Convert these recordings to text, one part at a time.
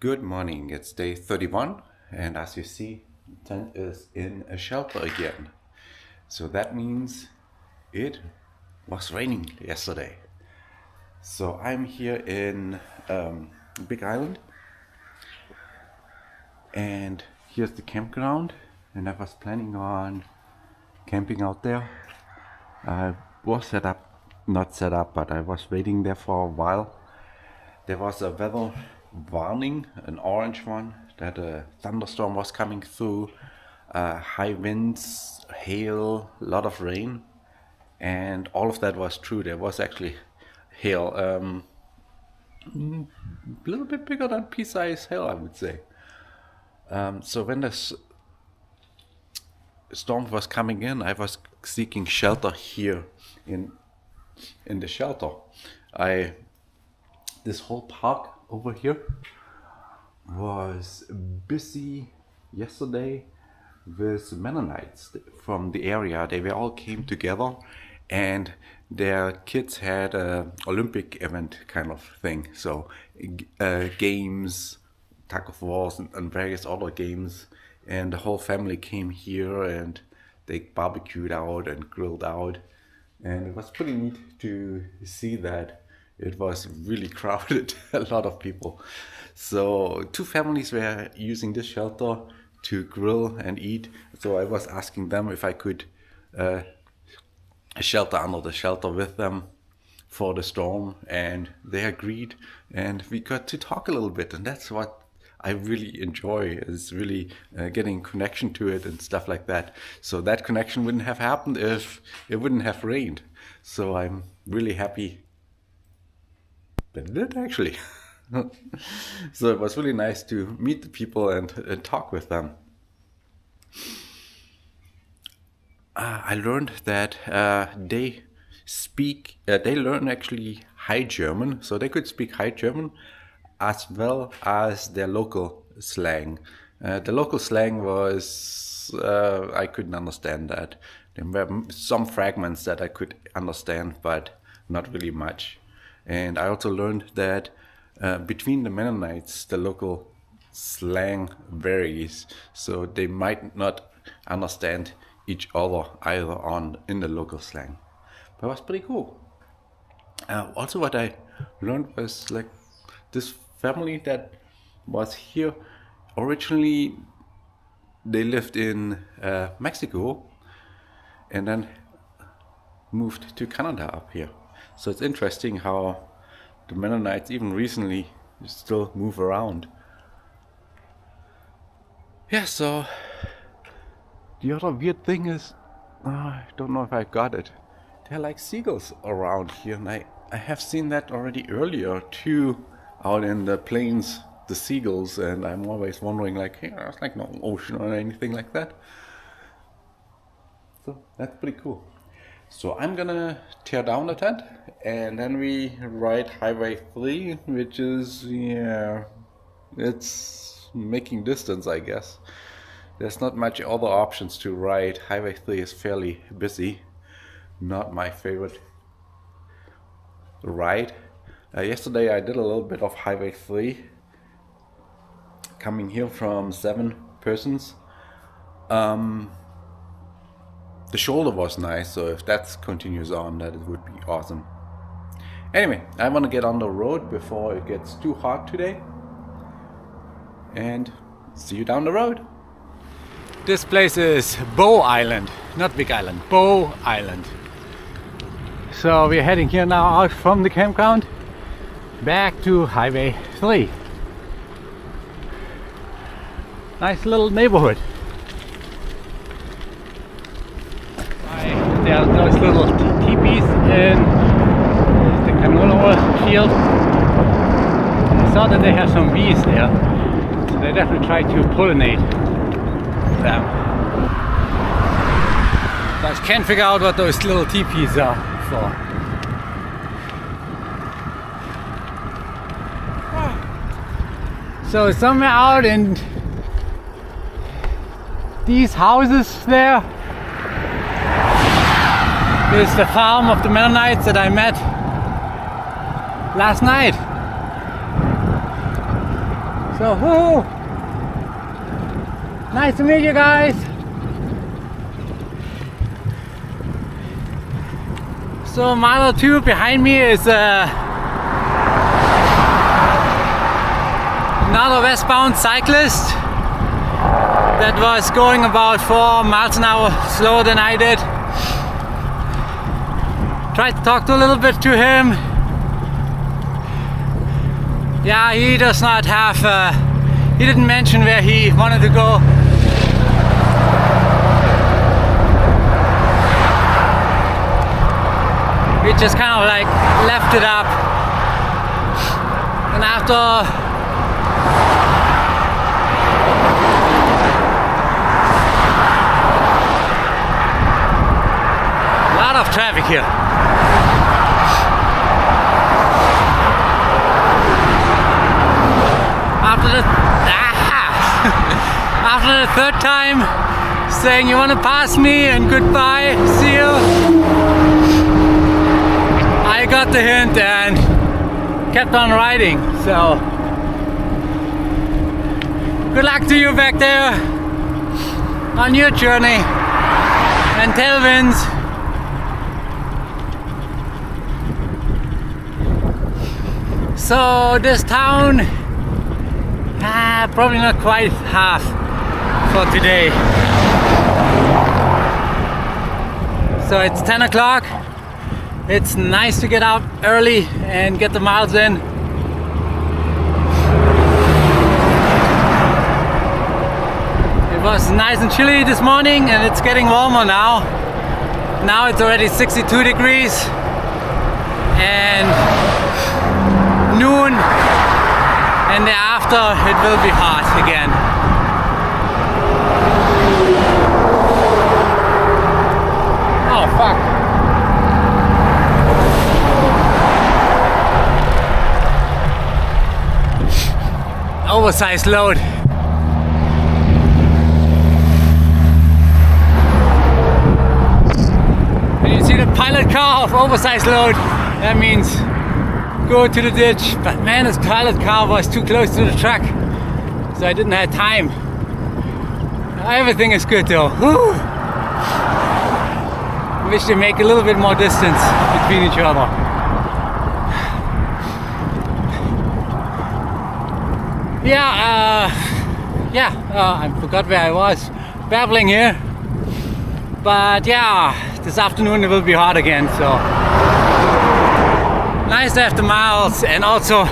Good morning, it's day 31, and as you see, the tent is in a shelter again. So that means it was raining yesterday. So I'm here in Big Island, and here's the campground, and I was planning on camping out there. I was not set up, but I was waiting there for a while. There was a weather warning, an orange one, that a thunderstorm was coming through, high winds, hail, a lot of rain, and all of that was true. There was actually hail, a little bit bigger than pea-sized hail, I would say. So when the storm was coming in, I was seeking shelter here in the shelter. This whole park over here was busy yesterday with Mennonites from the area. They all came together, and their kids had a Olympic event kind of thing. So games, tug of wars, and various other games. And the whole family came here, and they barbecued out and grilled out. And it was pretty neat to see that. It was really crowded, a lot of people. So 2 families were using this shelter to grill and eat. So I was asking them if I could shelter under the shelter with them for the storm, and they agreed, and we got to talk a little bit, and that's what I really enjoy, is really getting connection to it and stuff like that. So that connection wouldn't have happened if it wouldn't have rained. So I'm really happy that it did, actually. So it was really nice to meet the people and talk with them. I learned that they learn actually High German, so they could speak High German as well as their local slang. The local slang was, I couldn't understand that. There were some fragments that I could understand, but not really much. And I also learned that between the Mennonites, the local slang varies, so they might not understand each other either in the local slang. But it was pretty cool. Also, what I learned was like this family that was here originally, they lived in Mexico and then moved to Canada up here. So it's interesting how the Mennonites even recently still move around. Yeah, so the other weird thing is, I don't know if I got it. There are like seagulls around here, and I have seen that already earlier too, out in the plains, the seagulls, and I'm always wondering like, hey, there's like no ocean or anything like that. So that's pretty cool. So I'm gonna tear down the tent, and then we ride Highway 3, which is, yeah, it's making distance, I guess. There's not much other options to ride. Highway 3 is fairly busy. Not my favorite ride. Yesterday I did a little bit of Highway 3, coming here from 7 persons. The shoulder was nice, so if that continues on, that it would be awesome. Anyway, I want to get on the road before it gets too hot today. And see you down the road. This place is Bow Island, not Big Island, Bow Island. So we're heading here now out from the campground back to Highway 3. Nice little neighborhood. There's those little teepees in the canola field. I saw that they have some bees there, so they definitely try to pollinate them. But I can't figure out what those little teepees are for. So somewhere out in these houses there is the farm of the Mennonites that I met last night. So, whoo! Nice to meet you guys. So, mile or two behind me is another westbound cyclist that was going about 4 miles an hour slower than I did. Tried to talk to a little bit to him. Yeah, he does not have, he didn't mention where he wanted to go. We just kind of like left it up. And after a lot of traffic here. After the third time saying you want to pass me and goodbye, see you, I got the hint and kept on riding. So good luck to you back there on your journey, and tailwinds. So this town, probably not quite half for today. So it's 10 o'clock. It's nice to get out early and get the miles in. It was nice and chilly this morning, and it's getting warmer now. Now it's already 62 degrees and noon, and thereafter it will be hot again. Oh fuck. Oversized load. And you see the pilot car of oversized load, that means go to the ditch. But man, this pilot car was too close to the truck, so I didn't have time. Everything is good though. Whew. Wish they make a little bit more distance between each other. I forgot where I was babbling here. But yeah, this afternoon it will be hot again, so nice to have the miles, and also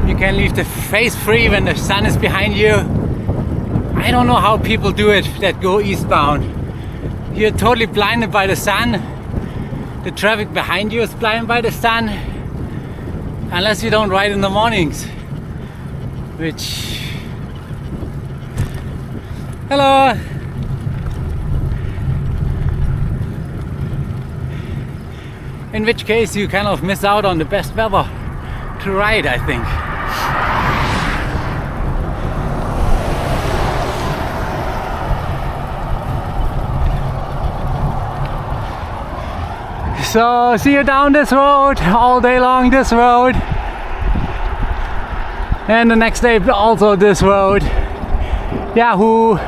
you can leave the face free when the sun is behind you. I don't know how people do it that go eastbound. You're totally blinded by the sun. The traffic behind you is blinded by the sun, unless you don't ride in the mornings, which... Hello! In which case you kind of miss out on the best weather to ride, I think. So see you down this road, all day long this road. And the next day also this road. Yahoo!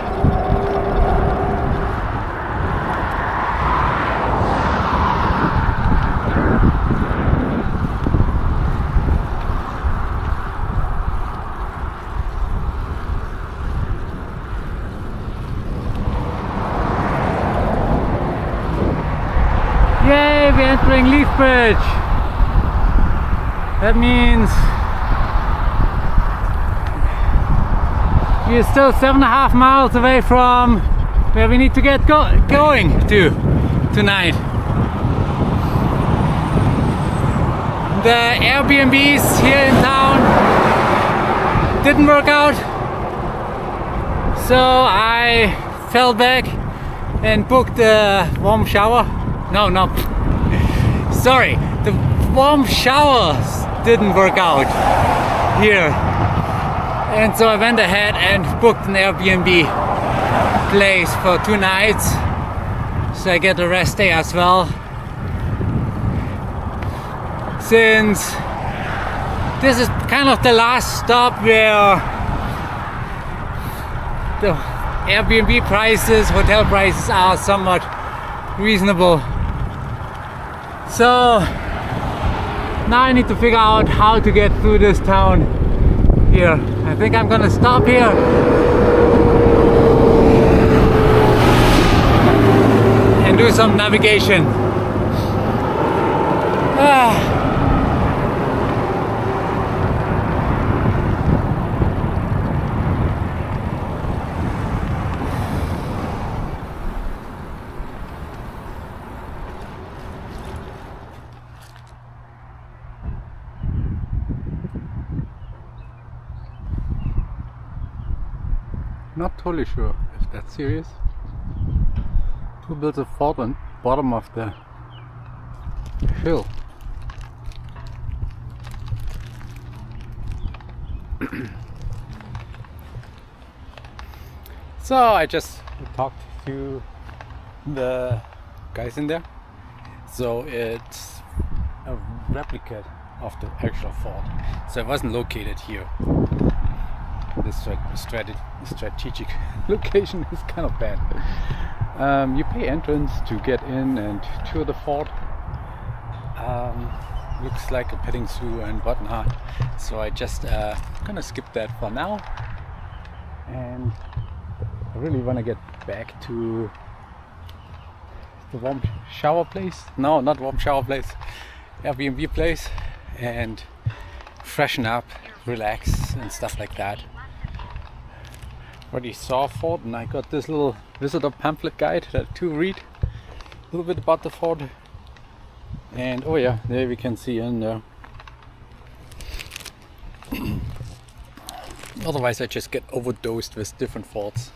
Yay, we're entering Lethbridge. That means we're still 7.5 miles away from where we need to get going to tonight. The Airbnbs here in town didn't work out, so I fell back and booked a warm shower. No, sorry, the warm showers didn't work out here, and so I went ahead and booked an Airbnb place for 2 nights, so I get a rest day as well, since this is kind of the last stop where the Airbnb prices, hotel prices are somewhat reasonable. So now I need to figure out how to get through this town here. I think I'm gonna stop here and do some navigation. Not totally sure if that's serious. Who built a fort on bottom of the hill? So I just talked to the guys in there. So it's a replica of the actual fort. So it wasn't located here. This strategic location is kind of bad. You pay entrance to get in and tour the fort. Looks like a petting zoo and whatnot. So I just gonna skip that for now. And I really want to get back to the warm shower place. No, not warm shower place. Airbnb place, and freshen up, relax, and stuff like that. Already saw fort, and I got this little visitor pamphlet guide to read a little bit about the fort. And oh yeah, there we can see in there. Otherwise I just get overdosed with different forts.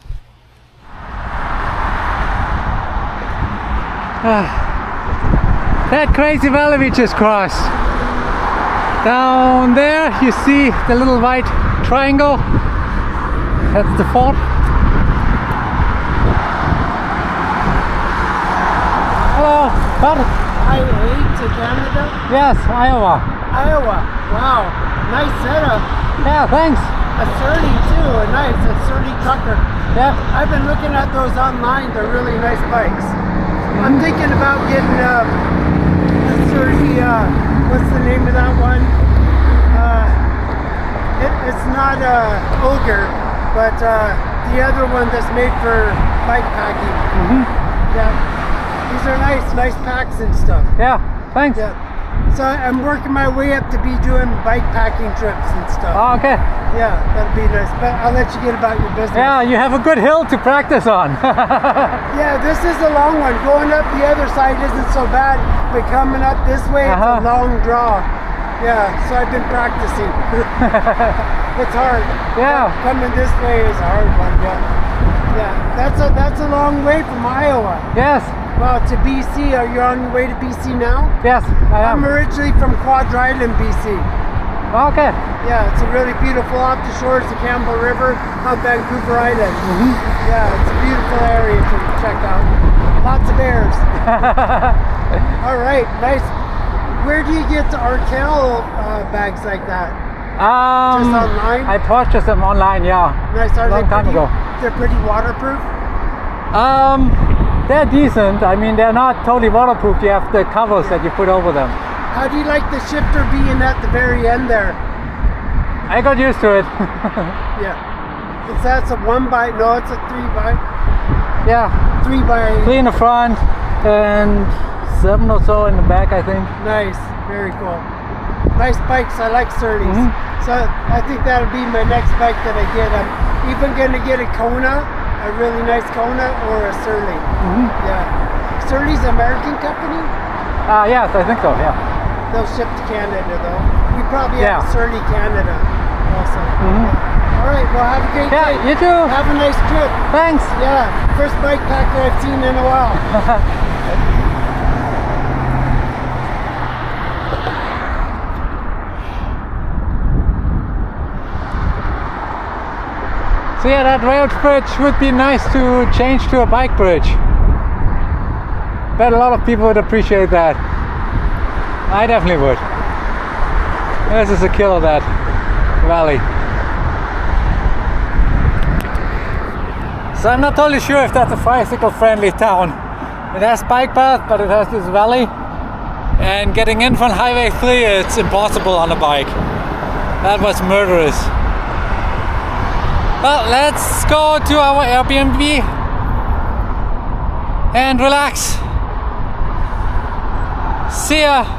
That crazy valley we just crossed. Down there you see the little white triangle. That's the fort. Hello, Bud. Highway to Canada? Yes, Iowa. Iowa. Wow. Nice setup. Yeah, thanks. A surly too. A surly trucker. Yeah. I've been looking at those online. They're really nice bikes. I'm thinking about getting a surly, what's the name of that one? It's not Ogre, but the other one that's made for bike packing. Yeah. These are nice packs and stuff. Yeah, thanks. Yeah. So I'm working my way up to be doing bike packing trips and stuff. Oh, okay. Yeah, that'd be nice. But I'll let you get about your business. Yeah, you have a good hill to practice on. Yeah, this is a long one. Going up the other side isn't so bad, but coming up this way, it's a long draw. Yeah, so I've been practicing. It's hard. Yeah. Coming this way is a hard one. Yeah. That's a long way from Iowa. Yes. Well, to BC. Are you on your way to BC now? Yes, I am. I'm originally from Quad Island, BC. Okay. Yeah, it's a really beautiful off the shores of Campbell River on Vancouver Island. Yeah, it's a beautiful area to check out. Lots of bears. All right, nice. Where do you get the Arkell bags like that? Just online? I purchased them online, yeah. Nice. Are Long they time pretty, ago. They're pretty waterproof? They're decent. I mean, they're not totally waterproof. You have the covers that you put over them. How do you like the shifter being at the very end there? I got used to it. Yeah. That's a 1x, no, it's a 3x. Yeah. 3x. 3 in the front and 7 or so in the back, I think. Nice, very cool. Nice bikes, I like Surleys. So I think that'll be my next bike that I get. I'm even gonna get a Kona, a really nice Kona, or a Surly. Yeah. Surly's an American company? Yes, I think so, yeah. They'll ship to Canada though. We probably have Yeah. a Surly Canada also. All right, well have a great day. Yeah, you too. Have a nice trip. Thanks. Yeah, first bike pack that I've seen in a while. So yeah, that rail bridge would be nice to change to a bike bridge. Bet a lot of people would appreciate that. I definitely would. This is a killer, that valley. So I'm not totally sure if that's a bicycle friendly town. It has bike path, but it has this valley. And getting in from Highway 3, it's impossible on a bike. That was murderous. Well, let's go to our Airbnb and relax. See ya.